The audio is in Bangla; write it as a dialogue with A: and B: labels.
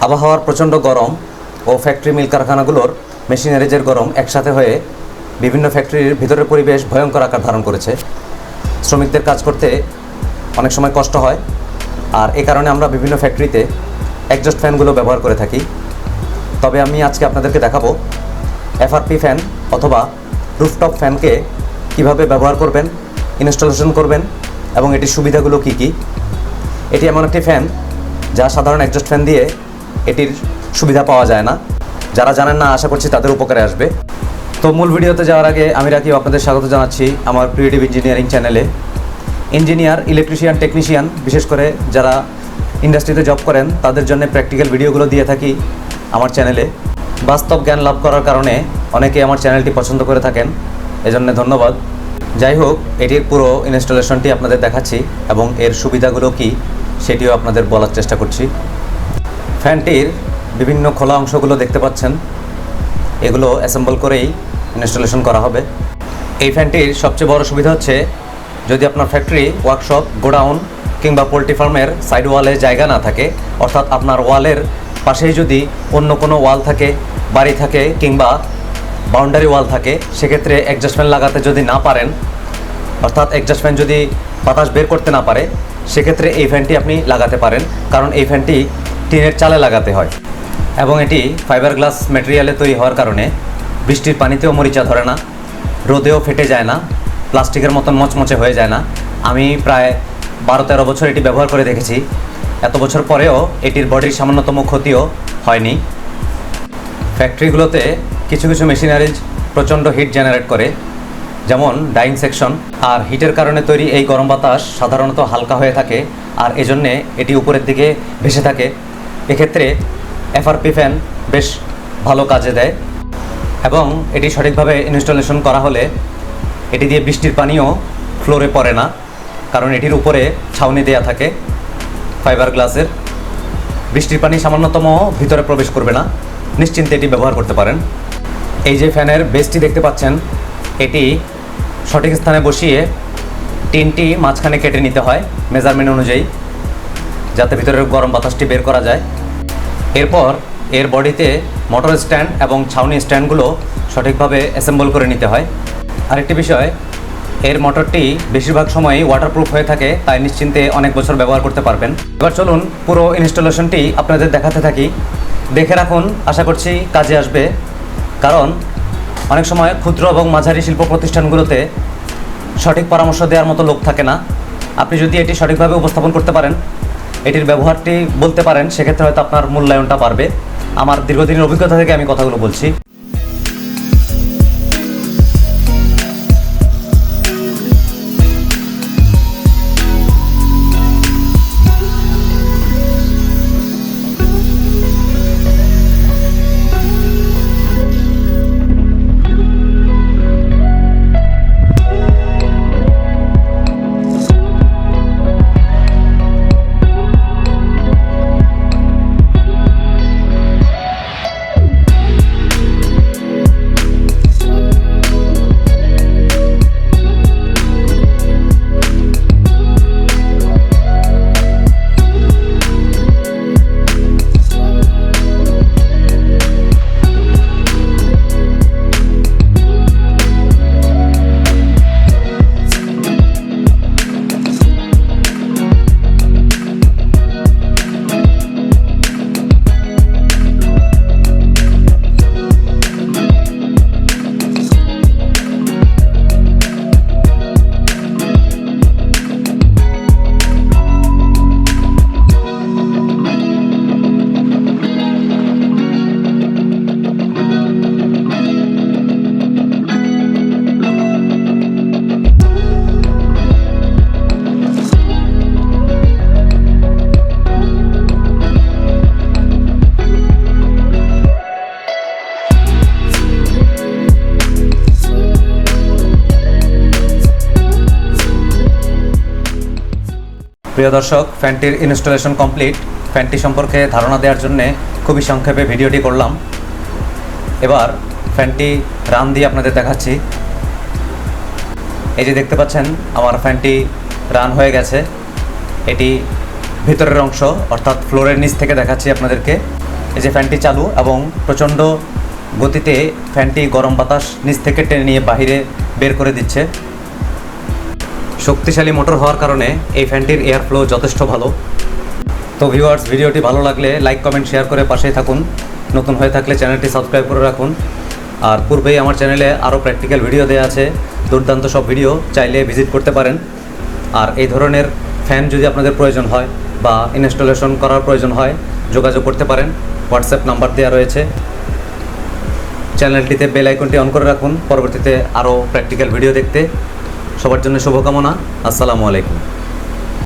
A: আবহাওয়ার প্রচণ্ড গরম ও ফ্যাক্টরি মিল কারখানাগুলোর মেশিনারিজের গরম একসাথে হয়ে বিভিন্ন ফ্যাক্টরির ভিতরের পরিবেশ ভয়ঙ্কর আকার ধারণ করেছে। শ্রমিকদের কাজ করতে অনেক সময় কষ্ট হয়, আর এ কারণে আমরা বিভিন্ন ফ্যাক্টরিতে এক্সজস্ট ফ্যানগুলো ব্যবহার করে থাকি। তবে আমি আজকে আপনাদেরকে দেখাবো FRP ফ্যান অথবা রুফটপ ফ্যানকে কিভাবে ব্যবহার করবেন, ইনস্টলেশন করবেন এবং এটির সুবিধাগুলো কি কি। এটি এমন একটি ফ্যান যা সাধারণ এক্সজস্ট ফ্যান দিয়ে এটির সুবিধা পাওয়া যায় না। যারা জানেন না, আশা করছি তাদের উপকারে আসবে। তো মূল ভিডিওতে যাওয়ার আগে আমি রাকিব আপনাদের স্বাগত জানাচ্ছি আমার ক্রিয়েটিভ ইঞ্জিনিয়ারিং চ্যানেলে। ইঞ্জিনিয়ার, ইলেকট্রিশিয়ান, টেকনিশিয়ান, বিশেষ করে যারা ইন্ডাস্ট্রিতে জব করেন তাদের জন্য প্র্যাকটিক্যাল ভিডিওগুলো দিয়ে থাকি আমার চ্যানেলে। বাস্তব জ্ঞান লাভ করার কারণে অনেকে আমার চ্যানেলটি পছন্দ করে থাকেন, এজন্য ধন্যবাদ। যাই হোক, এটির পুরো ইনস্টলেশনটি আপনাদের দেখাচ্ছি এবং এর সুবিধাগুলো কি সেটিও আপনাদের বলার চেষ্টা করছি। ফ্যানটির বিভিন্ন খোলা অংশগুলো দেখতে পাচ্ছেন, এগুলো অ্যাসেম্বল করেই ইনস্টলেশন করা হবে। এই ফ্যানটির সবচেয়ে বড় সুবিধা হচ্ছে, যদি আপনার ফ্যাক্টরি, ওয়ার্কশপ, গোডাউন কিংবা পোলট্রি ফার্মের সাইড ওয়ালে জায়গা না থাকে, অর্থাৎ আপনার ওয়ালের পাশেই যদি অন্য কোনো ওয়াল থাকে, বাড়ি থাকে কিংবা বাউন্ডারি ওয়াল থাকে, সেক্ষেত্রে এক্সজস্ট ফ্যান লাগাতে যদি না পারেন, অর্থাৎ এক্সজস্ট ফ্যান যদি বাতাস বের করতে না পারে, সেক্ষেত্রে এই ফ্যানটি আপনি লাগাতে পারেন। কারণ এই ফ্যানটি টিনের চালে লাগাতে হয় এবং এটি ফাইবার গ্লাস ম্যাটেরিয়ালে তৈরি হওয়ার কারণে বৃষ্টির পানিতেও মরিচা ধরে না, রোদেও ফেটে যায় না, প্লাস্টিকের মতন মচমচে হয়ে যায় না। আমি প্রায় 12-13 বছর এটি ব্যবহার করে দেখেছি। এত বছর পরেও এটির বডির সামান্যতম ক্ষতিও হয়নি। ফ্যাক্টরিগুলোতে কিছু কিছু মেশিনারিজ প্রচণ্ড হিট জেনারেট করে, যেমন ডাইং সেকশন, আর হিটের কারণে তৈরি এই গরম বাতাস সাধারণত হালকা হয়ে থাকে, আর এজন্যে এটি উপরের দিকে ভেসে থাকে। এক্ষেত্রে FRP ফ্যান বেশ ভালো কাজে দেয় এবং এটি সঠিকভাবে ইনস্টলেশন করা হলে এটি দিয়ে বৃষ্টির পানিও ফ্লোরে পড়ে না, কারণ এটির উপরে ছাউনি দেয়া থাকে ফাইবার গ্লাসের। বৃষ্টির পানি সামান্যতম ভিতরে প্রবেশ করবে না, নিশ্চিন্তে এটি ব্যবহার করতে পারেন। এই যে ফ্যানের বেসটি দেখতে পাচ্ছেন, এটি সঠিক স্থানে বসিয়ে টিনটি মাঝখানে কেটে নিতে হয় মেজারমেন্ট অনুযায়ী, যাতে ভিতরের গরম বাতাসটি বের করা যায়। এরপর এর বডিতে মোটর স্ট্যান্ড এবং ছাউনি স্ট্যান্ডগুলো সঠিকভাবে অ্যাসেম্বল করে নিতে হয়। আরেকটি বিষয়, এর মোটরটি বেশিরভাগ সময়ই ওয়াটারপ্রুফ হয়ে থাকে, তাই নিশ্চিন্তে অনেক বছর ব্যবহার করতে পারবেন। এবার চলুন পুরো ইনস্টলেশনটি আপনাদের দেখাতে থাকি। দেখে রাখুন, আশা করছি কাজে আসবে। কারণ অনেক সময় ক্ষুদ্র এবং মাঝারি শিল্প প্রতিষ্ঠানগুলোতে সঠিক পরামর্শ দেওয়ার মতো লোক থাকে না। আপনি যদি এটি সঠিকভাবে উপস্থাপন করতে পারেন, এটির ব্যবহারটি বলতে পারেন, সেক্ষেত্রে হয়তো আপনার মূল্যায়নটা বাড়বে। আমার দীর্ঘদিনের অভিজ্ঞতা থেকে আমি কথাগুলো বলছি। প্রিয় দর্শক, ফ্যানটির ইনস্টলেশন কমপ্লিট। ফ্যানটি সম্পর্কে ধারণা দেওয়ার জন্য খুবই সংক্ষেপে ভিডিওটি করলাম। এবার ফ্যানটি রান দিয়ে আপনাদের দেখাচ্ছি। এই যে দেখতে পাচ্ছেন, আমার ফ্যানটি রান হয়ে গেছে। এটি ভিতরের অংশ অর্থাৎ ফ্লোরের নিচ থেকে দেখাচ্ছি আপনাদেরকে। এই যে ফ্যানটি চালু এবং প্রচণ্ড গতিতে ফ্যানটি গরম বাতাস নিচ থেকে টেনে নিয়ে বাহিরে বের করে দিচ্ছে। শক্তিশালী মোটর হওয়ার কারণে এই ফ্যানটির এয়ার ফ্লো যথেষ্ট ভালো। তো ভিউয়ার্স, ভিডিওটি ভালো লাগলে লাইক কমেন্ট শেয়ার করে পাশেই থাকুন। নতুন হয়ে থাকলে চ্যানেলটি সাবস্ক্রাইব করে রাখুন। আর পূর্বেই আমার চ্যানেলে আরও প্র্যাকটিক্যাল ভিডিও দেওয়া আছে, দুর্দান্ত সব ভিডিও, চাইলে ভিজিট করতে পারেন। আর এই ধরনের ফ্যান যদি আপনাদের প্রয়োজন হয় বা ইনস্টলেশন করার প্রয়োজন হয়, যোগাযোগ করতে পারেন। হোয়াটসঅ্যাপ নাম্বার দেওয়া রয়েছে। চ্যানেলটিতে বেল আইকনটি অন করে রাখুন পরবর্তীতে আরও প্র্যাকটিক্যাল ভিডিও দেখতে। সবার জন্য শুভকামনা। আসসালামু আলাইকুম।